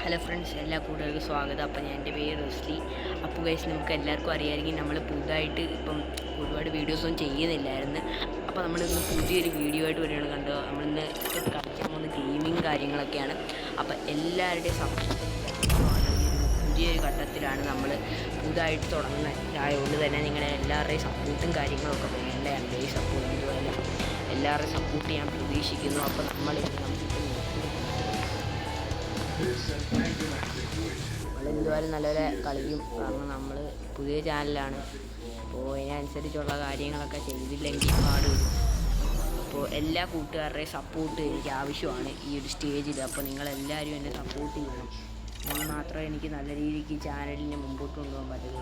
Hello friends, എല്ലാ കൂട്ടുകാർക്കും സ്വാഗതം. അപ്പോൾ എൻ്റെ പേര് റസ്ലി. അപ്പോൾ ഗൈസ്, നമുക്ക് എല്ലാവർക്കും അറിയാമെങ്കിൽ നമ്മൾ പുതുതായിട്ട് ഇപ്പം ഒരുപാട് വീഡിയോസൊന്നും ചെയ്യുന്നില്ലായിരുന്നു. അപ്പോൾ നമ്മളിന്ന് പുതിയൊരു വീഡിയോ ആയിട്ട് വരികയാണ്. കണ്ടോ, നമ്മളിന്ന് കളിക്കാൻ പോകുന്ന ഗെയിമിങ് കാര്യങ്ങളൊക്കെയാണ്. അപ്പോൾ എല്ലാവരുടെയും സപ്പോർട്ട് പുതിയൊരു ഘട്ടത്തിലാണ് നമ്മൾ പുതുതായിട്ട് തുടങ്ങുന്നതായതുകൊണ്ട് തന്നെ നിങ്ങളുടെ എല്ലാവരുടെയും സപ്പോർട്ടും കാര്യങ്ങളൊക്കെ വേണ്ടതാണ്. ഗൈസ്, അപ്പോൾ ഇതുപോലെ എല്ലാവരുടെയും സപ്പോർട്ട് ഞാൻ പ്രതീക്ഷിക്കുന്നു. അപ്പോൾ നമ്മളെന്തുവായാലും നല്ലപോലെ കളിക്കും. കാരണം നമ്മൾ പുതിയ ചാനലാണ്. അപ്പോൾ അതിനനുസരിച്ചുള്ള കാര്യങ്ങളൊക്കെ ചെയ്തില്ലെങ്കിൽ പാട് വരും. അപ്പോൾ എല്ലാ കൂട്ടുകാരുടെയും സപ്പോർട്ട് എനിക്ക് ആവശ്യമാണ് ഈ ഒരു സ്റ്റേജിൽ. അപ്പോൾ നിങ്ങളെല്ലാവരും എന്നെ സപ്പോർട്ട് ചെയ്യണം. എന്നാൽ മാത്രമേ എനിക്ക് നല്ല രീതിക്ക് ചാനലിനെ മുമ്പോട്ട് കൊണ്ടുപോകാൻ പറ്റുള്ളൂ.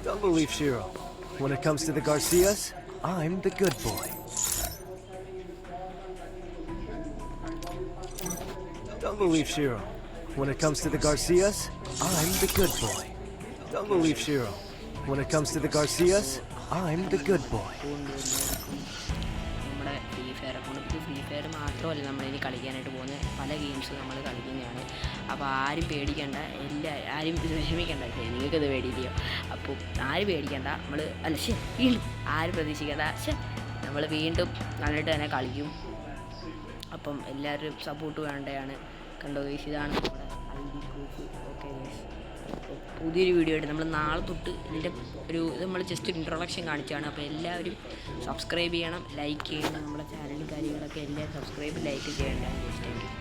Don't believe Shiro. When it comes to the Garcias, I'm the good boy. Don't believe Shiro. When it comes to the Garcias, I'm the good boy. Don't believe Shiro. When it comes to the Garcias, I'm the good boy. നമ്മുടെ free fire മാത്രമല്ല നമ്മളിനി കളിക്കാനായിട്ട് പോകുന്ന പല games നമ്മൾ കളിക്കുന്നതാണ്. അപ്പോൾ ആരും പേടിക്കേണ്ട, ആരും വിഷമിക്കേണ്ട. നിങ്ങൾക്കത് പേടിയില്ലയോ? അപ്പോൾ ആരും പേടിക്കേണ്ട. വീണ്ടും ആരും പ്രതീക്ഷിക്കേണ്ട. നമ്മൾ വീണ്ടും നന്നായിട്ട് തന്നെ കളിക്കും. അപ്പം എല്ലാവരും സപ്പോർട്ട് വേണ്ടതാണ്. കണ്ടോ ഗൈസ്, ഇതാണ് നമ്മുടെ ID പ്രൂഫ്. ഓക്കെ ഗൈസ്, പുതിയൊരു വീഡിയോ ആയിട്ട് നമ്മൾ നാളെ തൊട്ട് ഇതിൻ്റെ നമ്മൾ ജസ്റ്റ് ഒരു ഇൻട്രൊഡക്ഷൻ കാണിച്ചാണ്. അപ്പോൾ എല്ലാവരും സബ്സ്ക്രൈബ് ചെയ്യണം, ലൈക്ക് ചെയ്യണം. നമ്മുടെ ചാനലും കാര്യങ്ങളൊക്കെ എല്ലാവരും സബ്സ്ക്രൈബ് ലൈക്ക് ചെയ്യേണ്ടതാണ്. ജസ്റ്റ്